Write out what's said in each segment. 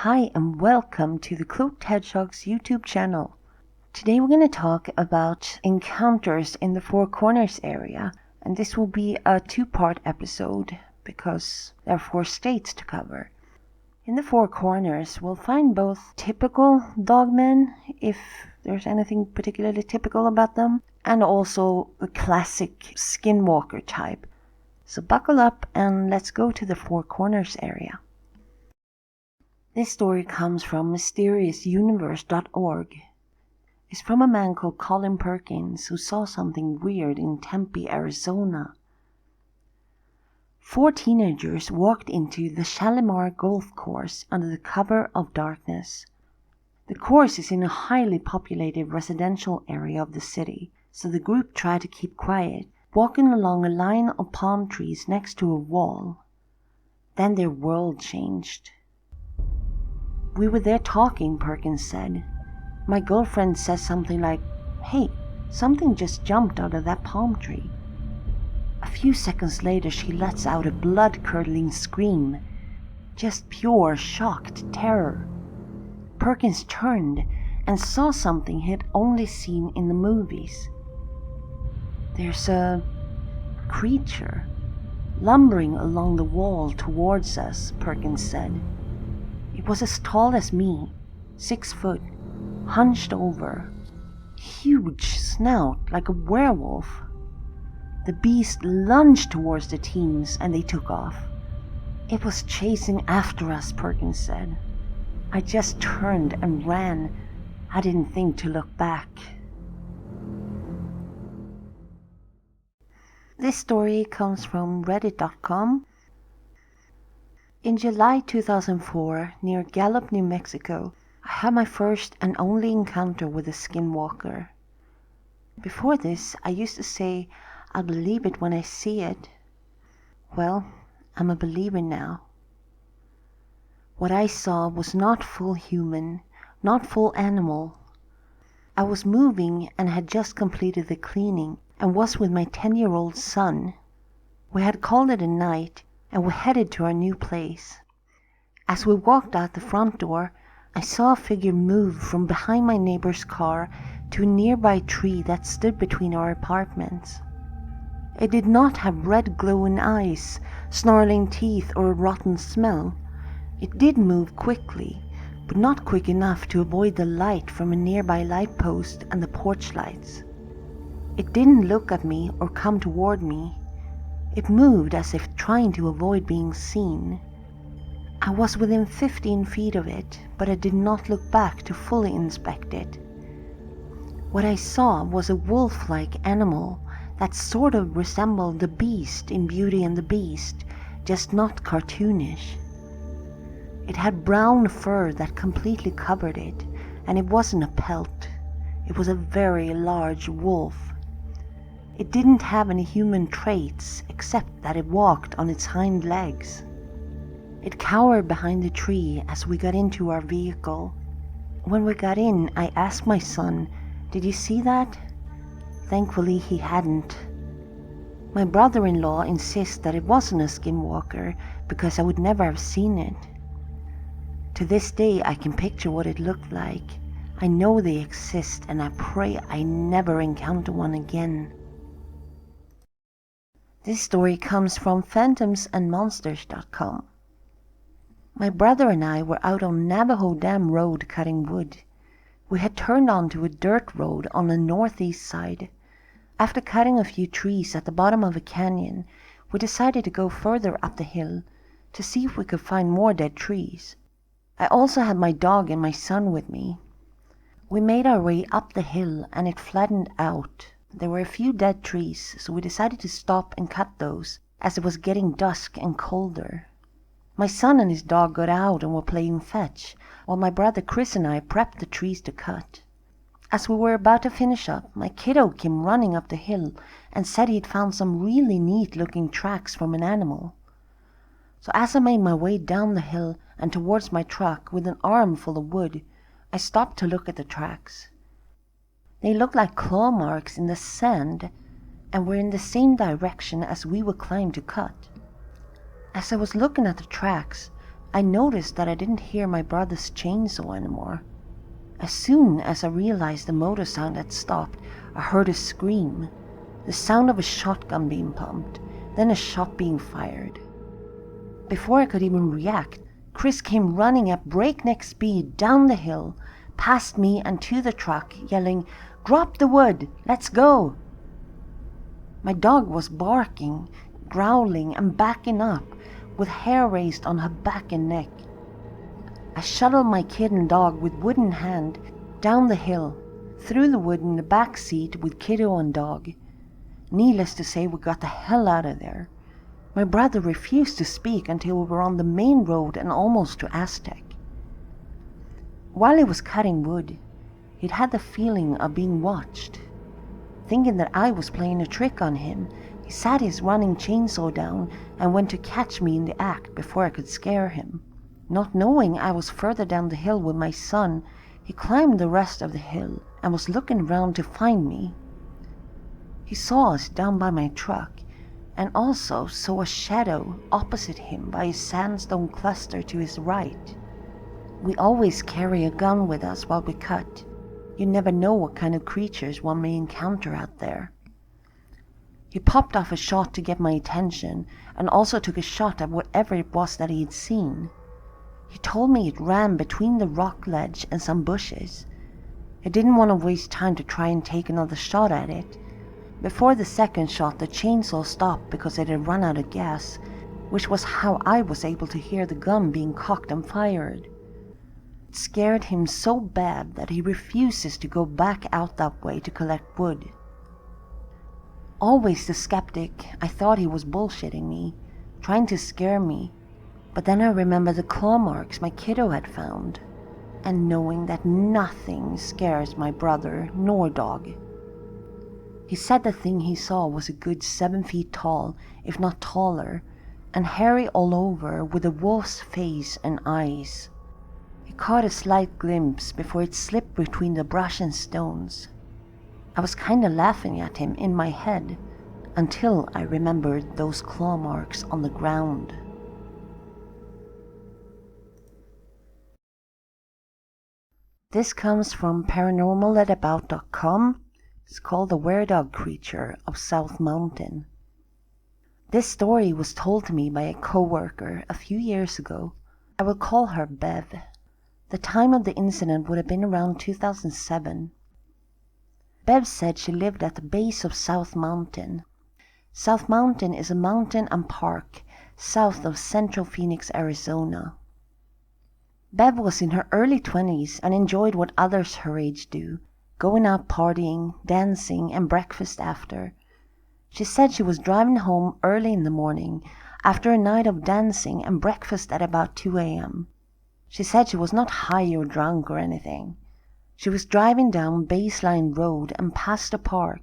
Hi and welcome to the Cloaked Hedgehog's YouTube channel. Today we're going to talk about encounters in the Four Corners area, and this will be a two-part episode because there are 4 states to cover. In the Four Corners we'll find both typical dogmen, if there's anything particularly typical about them, and also the classic Skinwalker type. So buckle up and let's go to the Four Corners area. This story comes from mysteriousuniverse.org. It's from a man called Colin Perkins who saw something weird in Tempe, Arizona. 4 teenagers walked into the Shalimar golf course under the cover of darkness. The course is in a highly populated residential area of the city, so the group tried to keep quiet, walking along a line of palm trees next to a wall. Then their world changed. "We were there talking," Perkins said. "My girlfriend says something like, 'Hey, something just jumped out of that palm tree.' A few seconds later she lets out a blood-curdling scream. Just pure, shocked terror. Perkins turned and saw something he had only seen in the movies. There's a creature lumbering along the wall towards us," Perkins said. "It was as tall as me, 6 foot, hunched over, huge snout like a werewolf. The beast lunged towards the teens and they took off. It was chasing after us," Perkins said. "I just turned and ran. I didn't think to look back." This story comes from reddit.com. In July 2004, near Gallup, New Mexico, I had my first and only encounter with a skinwalker. Before this, I used to say, "I'll believe it when I see it." Well, I'm a believer now. What I saw was not full human, not full animal. I was moving and had just completed the cleaning and was with my 10-year-old son. We had called it a night and we headed to our new place. As we walked out the front door, I saw a figure move from behind my neighbor's car to a nearby tree that stood between our apartments. It did not have red glowing eyes, snarling teeth, or a rotten smell. It did move quickly, but not quick enough to avoid the light from a nearby light post and the porch lights. It didn't look at me or come toward me. It moved as if trying to avoid being seen. I was within 15 feet of it, but I did not look back to fully inspect it. What I saw was a wolf-like animal that sort of resembled the Beast in Beauty and the Beast, just not cartoonish. It had brown fur that completely covered it, and it wasn't a pelt. It was a very large wolf. It didn't have any human traits except that it walked on its hind legs. It cowered behind the tree as we got into our vehicle. When we got in, I asked my son, "Did you see that?" Thankfully he hadn't. My brother-in-law insists that it wasn't a skinwalker because I would never have seen it. To this day I can picture what it looked like. I know they exist and I pray I never encounter one again. This story comes from phantomsandmonsters.com. My brother and I were out on Navajo Dam Road cutting wood. We had turned onto a dirt road on the northeast side. After cutting a few trees at the bottom of a canyon, we decided to go further up the hill to see if we could find more dead trees. I also had my dog and my son with me. We made our way up the hill and it flattened out. There were a few dead trees, so we decided to stop and cut those, as it was getting dusk and colder. My son and his dog got out and were playing fetch, while my brother Chris and I prepped the trees to cut. As we were about to finish up, my kiddo came running up the hill and said he'd found some really neat-looking tracks from an animal. So as I made my way down the hill and towards my truck with an armful of wood, I stopped to look at the tracks. They looked like claw marks in the sand and were in the same direction as we would climb to cut. As I was looking at the tracks, I noticed that I didn't hear my brother's chainsaw anymore. As soon as I realized the motor sound had stopped, I heard a scream, the sound of a shotgun being pumped, then a shot being fired. Before I could even react, Chris came running at breakneck speed down the hill, past me and to the truck, yelling, "Drop the wood, let's go!" My dog was barking, growling and backing up, with hair raised on her back and neck. I shuttled my kid and dog with wood in hand down the hill, through the wood in the back seat with kiddo and dog. Needless to say, we got the hell out of there. My brother refused to speak until we were on the main road and almost to Aztec. While he was cutting wood, he'd had the feeling of being watched. Thinking that I was playing a trick on him, he sat his running chainsaw down and went to catch me in the act before I could scare him. Not knowing I was further down the hill with my son, he climbed the rest of the hill and was looking around to find me. He saw us down by my truck and also saw a shadow opposite him by a sandstone cluster to his right. We always carry a gun with us while we cut. You never know what kind of creatures one may encounter out there. He popped off a shot to get my attention and also took a shot at whatever it was that he had seen. He told me it ran between the rock ledge and some bushes. I didn't want to waste time to try and take another shot at it. Before the second shot, the chainsaw stopped because it had run out of gas, which was how I was able to hear the gun being cocked and fired. It scared him so bad that he refuses to go back out that way to collect wood. Always the skeptic, I thought he was bullshitting me, trying to scare me, but then I remembered the claw marks my kiddo had found, and knowing that nothing scares my brother nor dog. He said the thing he saw was a good 7 feet tall, if not taller, and hairy all over with a wolf's face and eyes. He caught a slight glimpse before it slipped between the brush and stones. I was kinda laughing at him in my head until I remembered those claw marks on the ground. This comes from paranormal@about.com. It's called The Were-Dog Creature of South Mountain. This story was told to me by a co-worker a few years ago. I will call her Bev. The time of the incident would have been around 2007. Bev said she lived at the base of South Mountain. South Mountain is a mountain and park south of central Phoenix, Arizona. Bev was in her early 20s and enjoyed what others her age do, going out partying, dancing, and breakfast after. She said she was driving home early in the morning after a night of dancing and breakfast at about 2 a.m. She said she was not high or drunk or anything. She was driving down Baseline Road and past a park.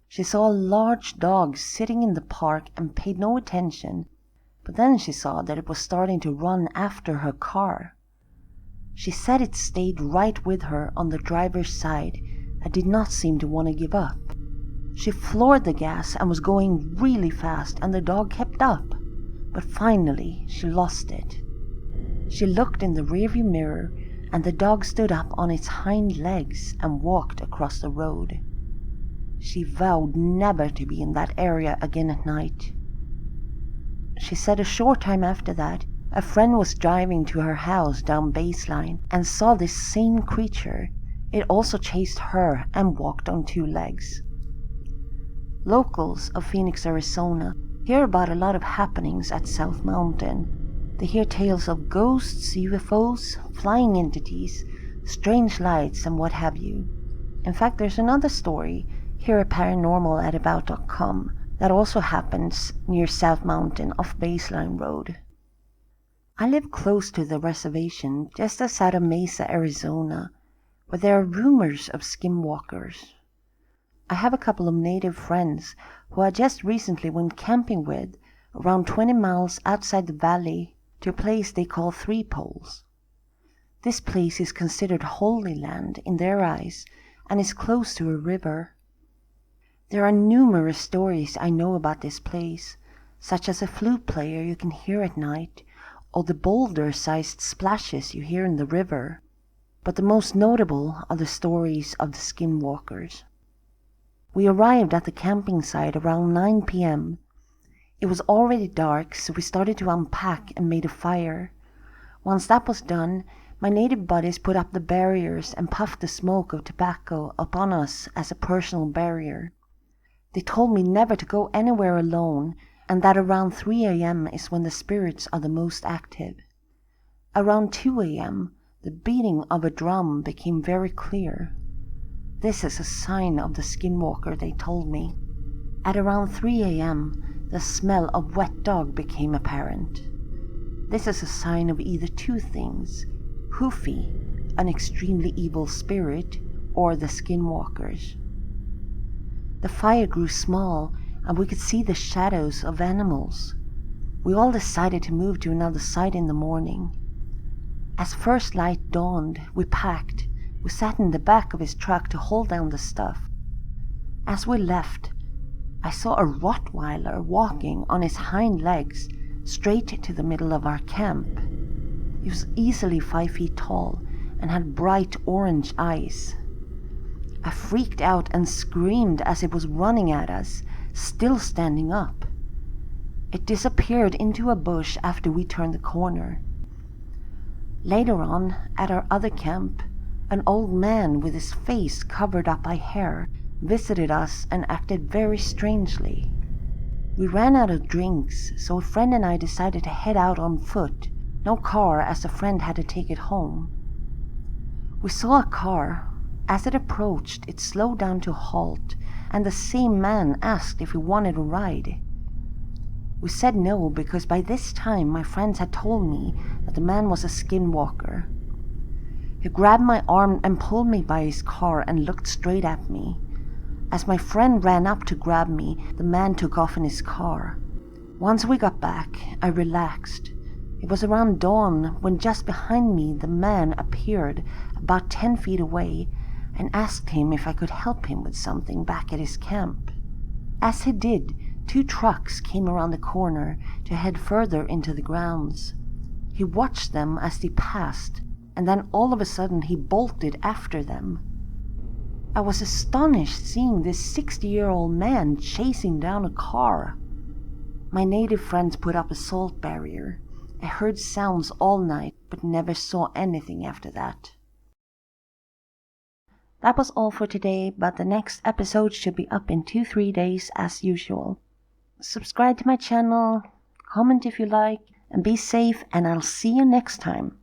She saw a large dog sitting in the park and paid no attention, but then she saw that it was starting to run after her car. She said it stayed right with her on the driver's side and did not seem to want to give up. She floored the gas and was going really fast, and the dog kept up, but finally she lost it. She looked in the rearview mirror and the dog stood up on its hind legs and walked across the road. She vowed never to be in that area again at night. She said a short time after that, a friend was driving to her house down Baseline and saw this same creature. It also chased her and walked on 2 legs. Locals of Phoenix, Arizona hear about a lot of happenings at South Mountain. They hear tales of ghosts, UFOs, flying entities, strange lights, and what have you. In fact, there's another story here at paranormal@about.com that also happens near South Mountain off Baseline Road. I live close to the reservation just outside of Mesa, Arizona, where there are rumors of skinwalkers. I have a couple of native friends who I just recently went camping with around 20 miles outside the valley to a place they call Three Poles. This place is considered holy land in their eyes and is close to a river. There are numerous stories I know about this place, such as a flute player you can hear at night, or the boulder-sized splashes you hear in the river, but the most notable are the stories of the Skinwalkers. We arrived at the camping site around 9 p.m. It was already dark, so we started to unpack and made a fire. Once that was done, my native buddies put up the barriers and puffed the smoke of tobacco upon us as a personal barrier. They told me never to go anywhere alone, and that around 3 a.m. is when the spirits are the most active. Around 2 a.m., the beating of a drum became very clear. This is a sign of the Skinwalker, they told me. At around 3 a.m., the smell of wet dog became apparent. This is a sign of either two things: Hoofy, an extremely evil spirit, or the Skinwalkers. The fire grew small, and we could see the shadows of animals. We all decided to move to another site in the morning. As first light dawned, we packed. We sat in the back of his truck to hold down the stuff. As we left, I saw a Rottweiler walking on his hind legs straight to the middle of our camp. He was easily 5 feet tall and had bright orange eyes. I freaked out and screamed as it was running at us, still standing up. It disappeared into a bush after we turned the corner. Later on, at our other camp, an old man with his face covered up by hair visited us and acted very strangely. We ran out of drinks, so a friend and I decided to head out on foot. No car, as a friend had to take it home. We saw a car. As it approached, it slowed down to a halt, and the same man asked if we wanted a ride. We said no, because by this time my friends had told me that the man was a Skinwalker. He grabbed my arm and pulled me by his car and looked straight at me. As my friend ran up to grab me, the man took off in his car. Once we got back, I relaxed. It was around dawn when just behind me the man appeared about 10 feet away and asked him if I could help him with something back at his camp. As he did, 2 trucks came around the corner to head further into the grounds. He watched them as they passed, and then all of a sudden he bolted after them. I was astonished seeing this 60-year-old man chasing down a car. My native friends put up a salt barrier. I heard sounds all night, but never saw anything after that. That was all for today, but the next episode should be up in 2-3 days as usual. Subscribe to my channel, comment if you like, and be safe, and I'll see you next time.